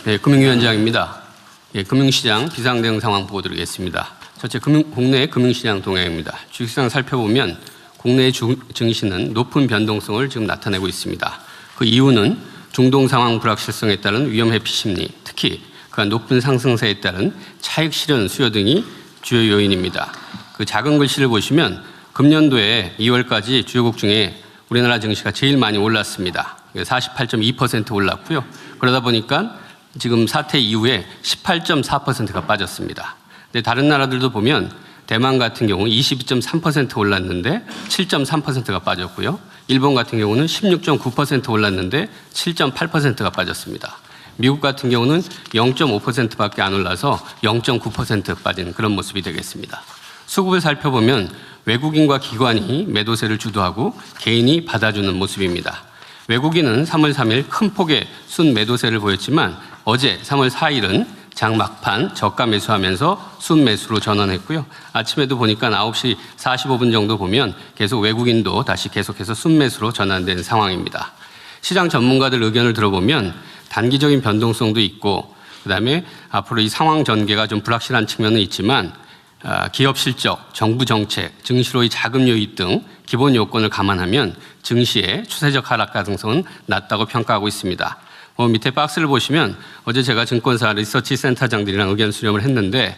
네, 금융위원장입니다. 예, 금융시장 비상대응 상황 보고 드리겠습니다. 첫째, 국내 금융시장 동향입니다. 주식시장 살펴보면 국내 증시는 높은 변동성을 지금 나타내고 있습니다. 그 이유는 중동 상황 불확실성에 따른 위험 회피 심리, 특히 그 높은 상승세에 따른 차익 실현 수요 등이 주요 요인입니다. 그 작은 글씨를 보시면 금년도에 2월까지 주요국 중에 우리나라 증시가 제일 많이 올랐습니다. 48.2% 올랐고요. 그러다 보니까 지금 사태 이후에 18.4%가 빠졌습니다. 근데 다른 나라들도 보면 대만 같은 경우 22.3% 올랐는데 7.3%가 빠졌고요. 일본 같은 경우는 16.9% 올랐는데 7.8%가 빠졌습니다. 미국 같은 경우는 0.5%밖에 안 올라서 0.9% 빠진 그런 모습이 되겠습니다. 수급을 살펴보면 외국인과 기관이 매도세를 주도하고 개인이 받아주는 모습입니다. 외국인은 3월 3일 큰 폭의 순 매도세를 보였지만 어제 3월 4일은 장 막판 저가 매수하면서 순 매수로 전환했고요. 아침에도 보니까 9시 45분 정도 보면 계속 외국인도 다시 계속해서 순 매수로 전환된 상황입니다. 시장 전문가들 의견을 들어보면 단기적인 변동성도 있고 그다음에 앞으로 이 상황 전개가 좀 불확실한 측면은 있지만 기업 실적, 정부 정책, 증시로의 자금 유입 등 기본 요건을 감안하면 증시의 추세적 하락 가능성은 낮다고 평가하고 있습니다. 밑에 박스를 보시면 어제 제가 증권사 리서치 센터장들이랑 의견 수렴을 했는데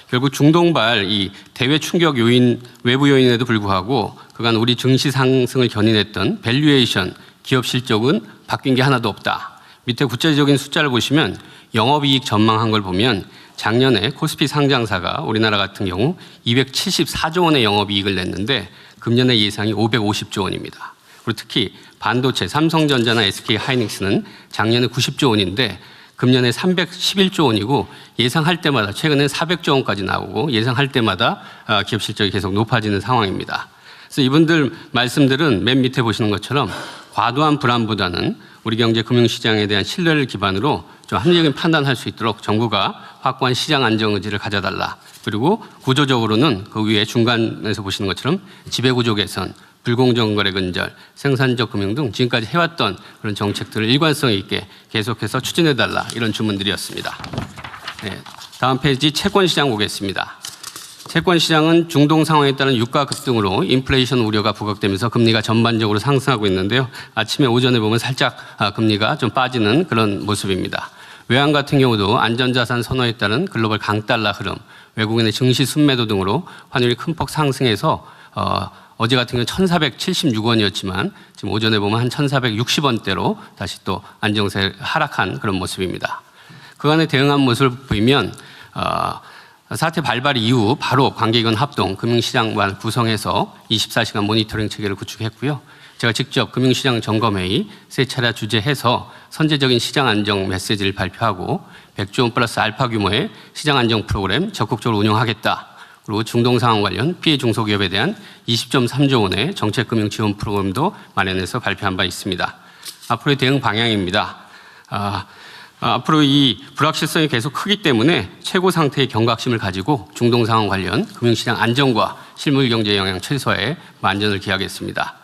결국 중동발 이 대외 충격 요인, 외부 요인에도 불구하고 그간 우리 증시 상승을 견인했던 밸류에이션, 기업 실적은 바뀐 게 하나도 없다. 밑에 구체적인 숫자를 보시면 영업이익 전망한 걸 보면 작년에 코스피 상장사가 우리나라 같은 경우 274조 원의 영업이익을 냈는데 금년의 예상이 550조 원입니다. 그리고 특히 반도체, 삼성전자나 SK하이닉스는 작년에 90조 원인데 금년에 311조 원이고 예상할 때마다 최근에 400조 원까지 나오고 예상할 때마다 기업 실적이 계속 높아지는 상황입니다. 그래서 이분들 말씀들은 맨 밑에 보시는 것처럼 과도한 불안보다는 우리 경제 금융시장에 대한 신뢰를 기반으로 좀 합리적인 판단할 수 있도록 정부가 확고한 시장 안정 의지를 가져달라. 그리고 구조적으로는 그 위에 중간에서 보시는 것처럼 지배구조 개선, 불공정 거래 근절, 생산적 금융 등 지금까지 해왔던 그런 정책들을 일관성 있게 계속해서 추진해달라 이런 주문들이었습니다. 네, 다음 페이지 채권시장 보겠습니다. 채권시장은 중동 상황에 따른 유가 급등으로 인플레이션 우려가 부각되면서 금리가 전반적으로 상승하고 있는데요. 아침에 오전에 보면 살짝 금리가 좀 빠지는 그런 모습입니다. 외환 같은 경우도 안전자산 선호에 따른 글로벌 강달러 흐름, 외국인의 증시 순매도 등으로 환율이 큰 폭 상승해서 어제 같은 경우는 1,476원이었지만 지금 오전에 보면 한 1,460원대로 다시 또 안정세 하락한 그런 모습입니다. 그간에 대응한 모습을 보면 사태 발발 이후 바로 관계기관 합동 금융시장관 구성해서 24시간 모니터링 체계를 구축했고요. 제가 직접 금융시장 점검회의 3차례 주재해서 선제적인 시장 안정 메시지를 발표하고 100조 원 플러스 알파 규모의 시장 안정 프로그램 적극적으로 운영하겠다. 그리고 중동 상황 관련 피해 중소기업에 대한 20.3조 원의 정책금융 지원 프로그램도 마련해서 발표한 바 있습니다. 앞으로의 대응 방향입니다. 앞으로 이 불확실성이 계속 크기 때문에 최고 상태의 경각심을 가지고 중동 상황 관련 금융시장 안정과 실물 경제 영향 최소화에 만전을 기하겠습니다.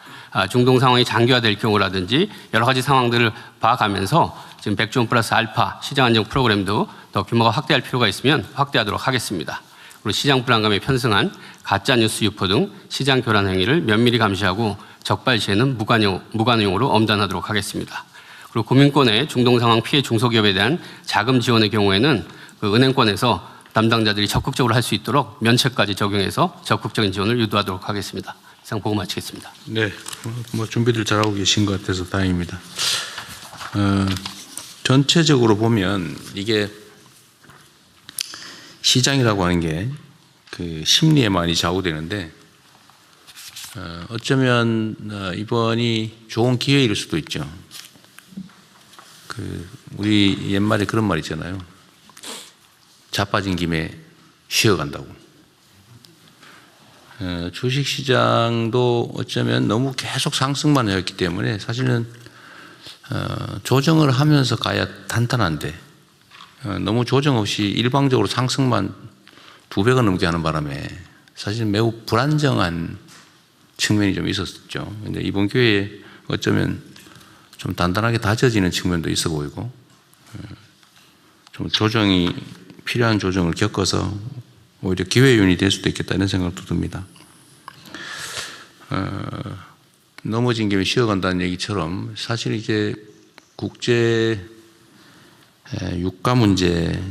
중동 상황이 장기화될 경우라든지 여러 가지 상황들을 봐가면서 지금 100조 원 플러스 알파 시장 안정 프로그램도 더 규모가 확대할 필요가 있으면 확대하도록 하겠습니다. 그리고 시장 불안감에 편승한 가짜뉴스 유포 등 시장 교란 행위를 면밀히 감시하고 적발 시에는 무관용으로 엄단하도록 하겠습니다. 그리고 금융권의 중동 상황 피해 중소기업에 대한 자금 지원의 경우에는 그 은행권에서 담당자들이 적극적으로 할 수 있도록 면책까지 적용해서 적극적인 지원을 유도하도록 하겠습니다. 이상 보고 마치겠습니다. 네, 준비들 잘하고 계신 것 같아서 다행입니다. 전체적으로 보면 이게 시장이라고 하는 게 그 심리에 많이 좌우되는데 어쩌면 이번이 좋은 기회일 수도 있죠. 우리 옛말에 그런 말 있잖아요. 자빠진 김에 쉬어간다고. 주식시장도 어쩌면 너무 계속 상승만 해왔기 때문에 사실은 조정을 하면서 가야 단단한데 너무 조정 없이 일방적으로 상승만 2배가 넘게 하는 바람에 사실 매우 불안정한 측면이 좀 있었죠. 근데 이번 기회에 어쩌면 좀 단단하게 다져지는 측면도 있어 보이고 좀 조정이 필요한 조정을 겪어서 오히려 기회윤이 될 수도 있겠다 이런 생각도 듭니다. 넘어진 김에 쉬어간다는 얘기처럼 사실 이제 국제 유가 문제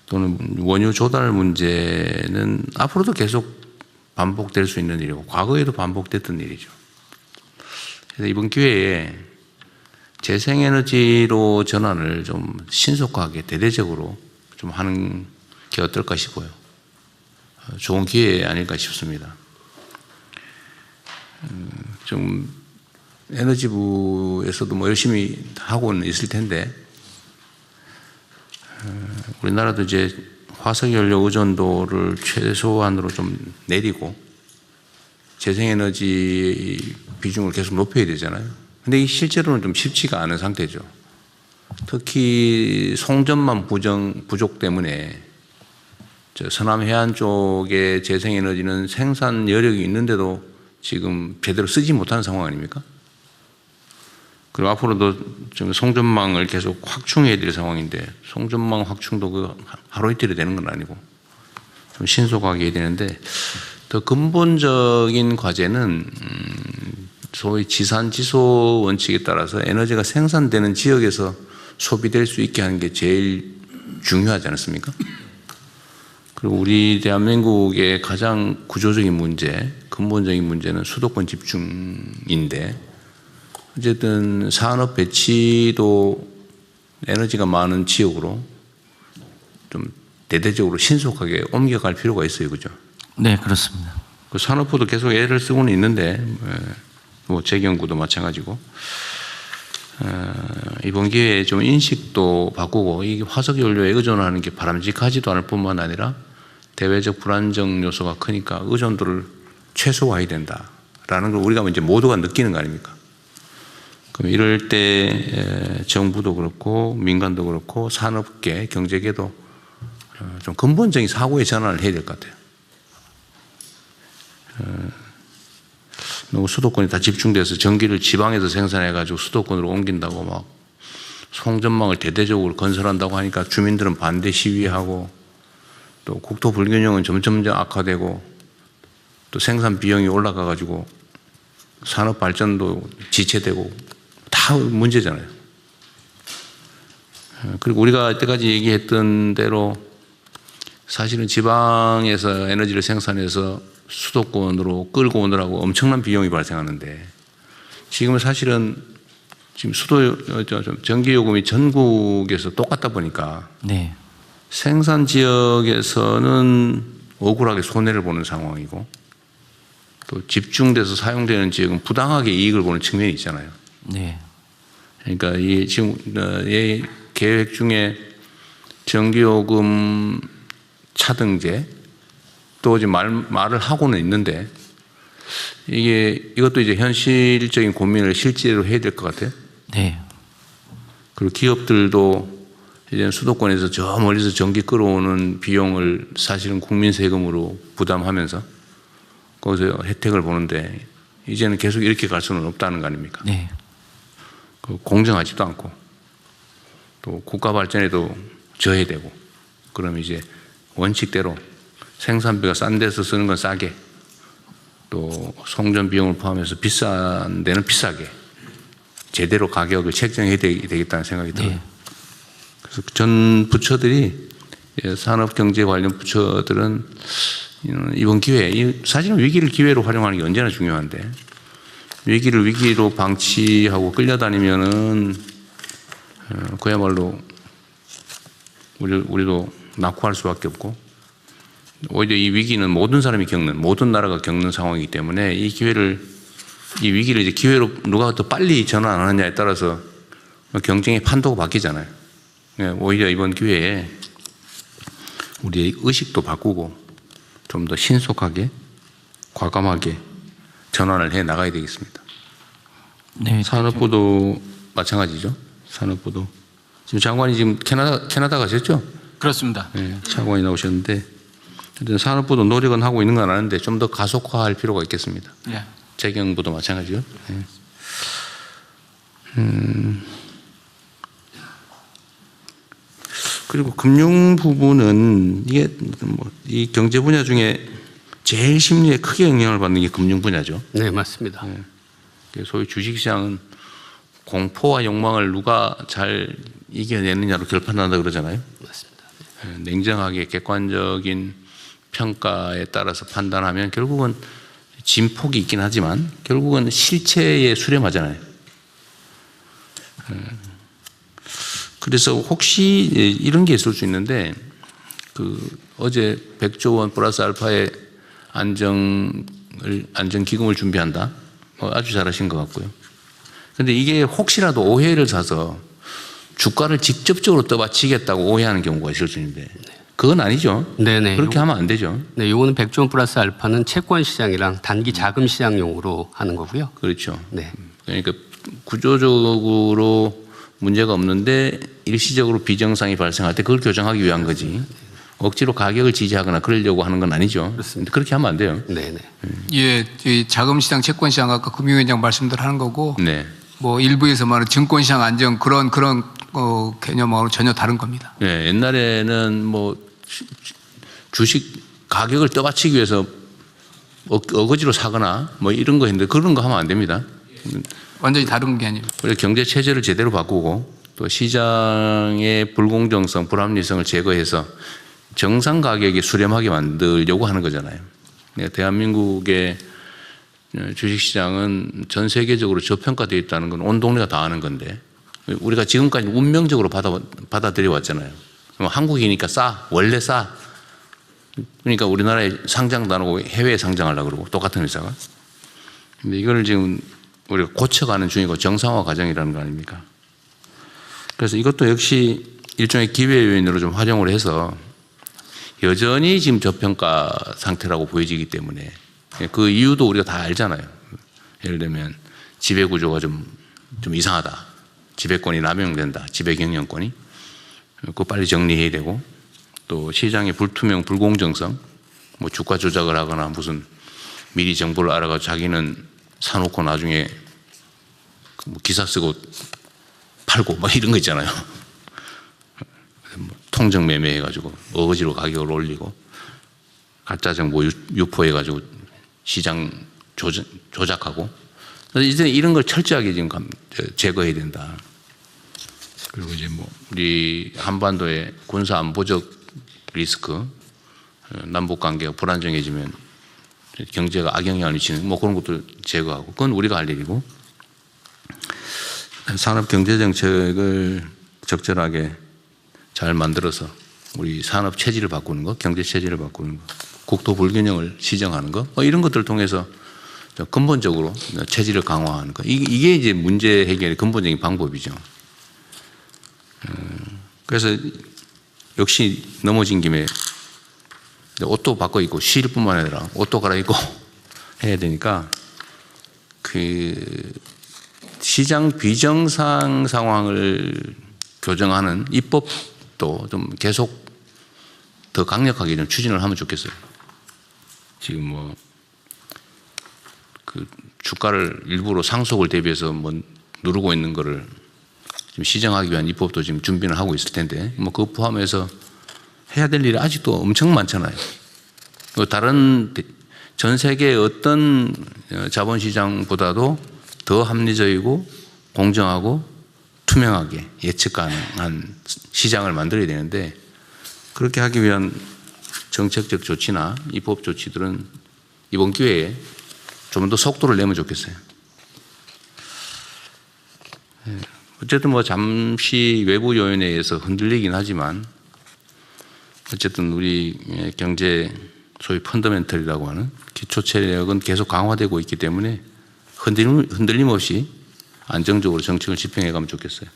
또는 원유 조달 문제는 앞으로도 계속 반복될 수 있는 일이고 과거에도 반복됐던 일이죠. 그래서 이번 기회에 재생에너지로 전환을 좀 신속하게 대대적으로 좀 하는 게 어떨까 싶어요. 좋은 기회 아닐까 싶습니다. 좀 에너지부에서도 뭐 열심히 하고는 있을 텐데 우리나라도 이제 화석연료 의존도를 최소한으로 좀 내리고 재생에너지 비중을 계속 높여야 되잖아요. 근데 이 실제로는 좀 쉽지가 않은 상태죠. 특히 송전망 부족 때문에 저 서남 해안 쪽의 재생에너지는 생산 여력이 있는데도 지금 제대로 쓰지 못하는 상황 아닙니까? 그리고 앞으로도 좀 송전망을 계속 확충해야 될 상황인데 송전망 확충도 그 하루 이틀이 되는 건 아니고 좀 신속하게 해야 되는데 더 근본적인 과제는 소위 지산지소 원칙에 따라서 에너지가 생산되는 지역에서 소비될 수 있게 하는 게 제일 중요하지 않습니까? 그리고 우리 대한민국의 가장 구조적인 문제, 근본적인 문제는 수도권 집중인데 어쨌든 산업 배치도 에너지가 많은 지역으로 좀 대대적으로 신속하게 옮겨갈 필요가 있어요. 그죠? 네, 그렇습니다. 그 산업부도 계속 애를 쓰고는 있는데 뭐 재경구도 마찬가지고 이번 기회에 좀 인식도 바꾸고 이 화석연료에 의존하는 게 바람직하지도 않을 뿐만 아니라 대외적 불안정 요소가 크니까 의존도를 최소화해야 된다라는 걸 우리가 이제 모두가 느끼는 거 아닙니까? 그럼 이럴 때 정부도 그렇고 민간도 그렇고 산업계, 경제계도 좀 근본적인 사고의 전환을 해야 될 것 같아요. 너무 수도권이 다 집중돼서 전기를 지방에서 생산해가지고 수도권으로 옮긴다고 막 송전망을 대대적으로 건설한다고 하니까 주민들은 반대 시위하고 또 국토 불균형은 점점 악화되고 또 생산 비용이 올라가가지고 산업 발전도 지체되고 다 문제잖아요. 그리고 우리가 이때까지 얘기했던 대로 사실은 지방에서 에너지를 생산해서 수도권으로 끌고 오느라고 엄청난 비용이 발생하는데 지금은 사실은 지금 전기요금이 전국에서 똑같다 보니까 네. 생산 지역에서는 억울하게 손해를 보는 상황이고 또 집중돼서 사용되는 지역은 부당하게 이익을 보는 측면이 있잖아요. 네. 그러니까 이 지금 이 계획 중에 전기요금 차등제 또 지금 말을 하고는 있는데 이것도 이제 현실적인 고민을 실제로 해야 될 것 같아요. 네. 그리고 기업들도 이제 수도권에서 저 멀리서 전기 끌어오는 비용을 사실은 국민 세금으로 부담하면서 거기서 혜택을 보는데 이제는 계속 이렇게 갈 수는 없다는 거 아닙니까? 네. 공정하지도 않고 또 국가 발전에도 저해야 되고 그럼 이제 원칙대로 생산비가 싼 데서 쓰는 건 싸게 또 송전 비용을 포함해서 비싼 데는 비싸게 제대로 가격을 책정해야 되겠다는 생각이 들어요. 네. 그래서 전 부처들이 산업경제 관련 부처들은 이번 기회에 사실은 위기를 기회로 활용하는 게 언제나 중요한데 위기를 위기로 방치하고 끌려다니면은 그야말로 우리도 낙후할 수밖에 없고 오히려 이 위기는 모든 사람이 겪는 모든 나라가 겪는 상황이기 때문에 이 위기를 이제 기회로 누가 더 빨리 전환하느냐에 따라서 경쟁의 판도가 바뀌잖아요. 오히려 이번 기회에 우리의 의식도 바꾸고 좀 더 신속하게 과감하게 전환을 해 나가야 되겠습니다. 네. 산업부도 마찬가지죠. 산업부도 지금 장관이 지금 캐나다 가셨죠? 그렇습니다. 네, 장관이 나오셨는데 산업부도 노력은 하고 있는 건 아는데 좀 더 가속화할 필요가 있겠습니다. 네. 재경부도 마찬가지죠. 네. 그리고 금융 부분은 이게 뭐 이 경제 분야 중에 제일 심리에 크게 영향을 받는 게 금융 분야죠. 네, 맞습니다. 소위 주식시장은 공포와 욕망을 누가 잘 이겨내느냐로 결판난다 그러잖아요. 맞습니다. 냉정하게 객관적인 평가에 따라서 판단하면 결국은 진폭이 있긴 하지만 결국은 실체에 수렴하잖아요. 그래서 혹시 이런 게 있을 수 있는데 어제 100조 원 플러스 알파의 안정기금을 준비한다. 아주 잘하신 것 같고요. 그런데 이게 혹시라도 오해를 사서 주가를 직접적으로 떠받치겠다고 오해하는 경우가 있을 수 있는데 그건 아니죠. 네네. 그렇게 하면 안 되죠. 네, 요거는 100조 원 플러스 알파는 채권 시장이랑 단기 자금 시장용으로 하는 거고요. 그렇죠. 네. 그러니까 구조적으로 문제가 없는데 일시적으로 비정상이 발생할 때 그걸 교정하기 위한 거지. 억지로 가격을 지지하거나 그러려고 하는 건 아니죠. 그렇습니다. 그렇게 하면 안 돼요. 네네. 예, 이 자금시장, 채권시장 아까 금융위원장 말씀대로 하는 거고, 네. 뭐 일부에서 말하는 증권시장 안정 그런 개념하고 전혀 다른 겁니다. 네. 옛날에는 뭐 주식 가격을 떠받치기 위해서 어거지로 사거나 뭐 이런 거 했는데 그런 거 하면 안 됩니다. 완전히 다른 게 아니에요. 우리 경제 체제를 제대로 바꾸고 또 시장의 불공정성, 불합리성을 제거해서 정상 가격에 수렴하게 만들려고 하는 거잖아요. 대한민국의 주식시장은 전 세계적으로 저평가되어 있다는 건 온 동네가 다 아는 건데 우리가 지금까지 운명적으로 받아들여 왔잖아요. 한국이니까 싸, 원래 싸. 그러니까 우리나라에 상장도 안 하고 해외에 상장하려고 그러고 똑같은 회사가. 근데 이걸 지금 우리가 고쳐가는 중이고 정상화 과정이라는 거 아닙니까? 그래서 이것도 역시 일종의 기회 요인으로 좀 활용을 해서 여전히 지금 저평가 상태라고 보여지기 때문에 그 이유도 우리가 다 알잖아요. 예를 들면 지배구조가 좀 이상하다. 지배권이 남용된다. 지배경영권이. 그거 빨리 정리해야 되고 또 시장의 불투명, 불공정성 뭐 주가 조작을 하거나 무슨 미리 정보를 알아가지고 자기는 사놓고 나중에 뭐 기사 쓰고 팔고 막 이런 거 있잖아요. 통정 매매해가지고 어거지로 가격을 올리고 가짜 정보 유포해가지고 시장 조작하고 이제 이런 걸 철저하게 지금 제거해야 된다. 그리고 이제 뭐 우리 한반도의 군사 안보적 리스크, 남북 관계가 불안정해지면 경제가 악영향을 미치는 뭐 그런 것들 제거하고 그건 우리가 할 일이고 산업 경제 정책을 적절하게 잘 만들어서 우리 산업 체질을 바꾸는 거, 경제 체질을 바꾸는 거, 국토 불균형을 시정하는 거, 뭐 이런 것들을 통해서 근본적으로 체질을 강화하는 거. 이게 이제 문제 해결의 근본적인 방법이죠. 그래서 역시 넘어진 김에 옷도 바꿔 입고 쉴 뿐만 아니라 옷도 갈아입고 해야 되니까 그 시장 비정상 상황을 교정하는 입법도 좀 계속 더 강력하게 좀 추진을 하면 좋겠어요. 지금 뭐 그 주가를 일부러 상속을 대비해서 뭐 누르고 있는 거를 지금 시정하기 위한 입법도 지금 준비를 하고 있을 텐데 뭐 그거 포함해서 해야 될 일이 아직도 엄청 많잖아요. 다른 전 세계 어떤 자본시장보다도 더 합리적이고 공정하고 투명하게 예측 가능한 시장을 만들어야 되는데 그렇게 하기 위한 정책적 조치나 입법 조치들은 이번 기회에 좀 더 속도를 내면 좋겠어요. 어쨌든 뭐 잠시 외부 요인에 의해서 흔들리긴 하지만 어쨌든 우리 경제 소위 펀더멘털이라고 하는 기초 체력은 계속 강화되고 있기 때문에 흔들림 없이 안정적으로 정책을 집행해 가면 좋겠어요.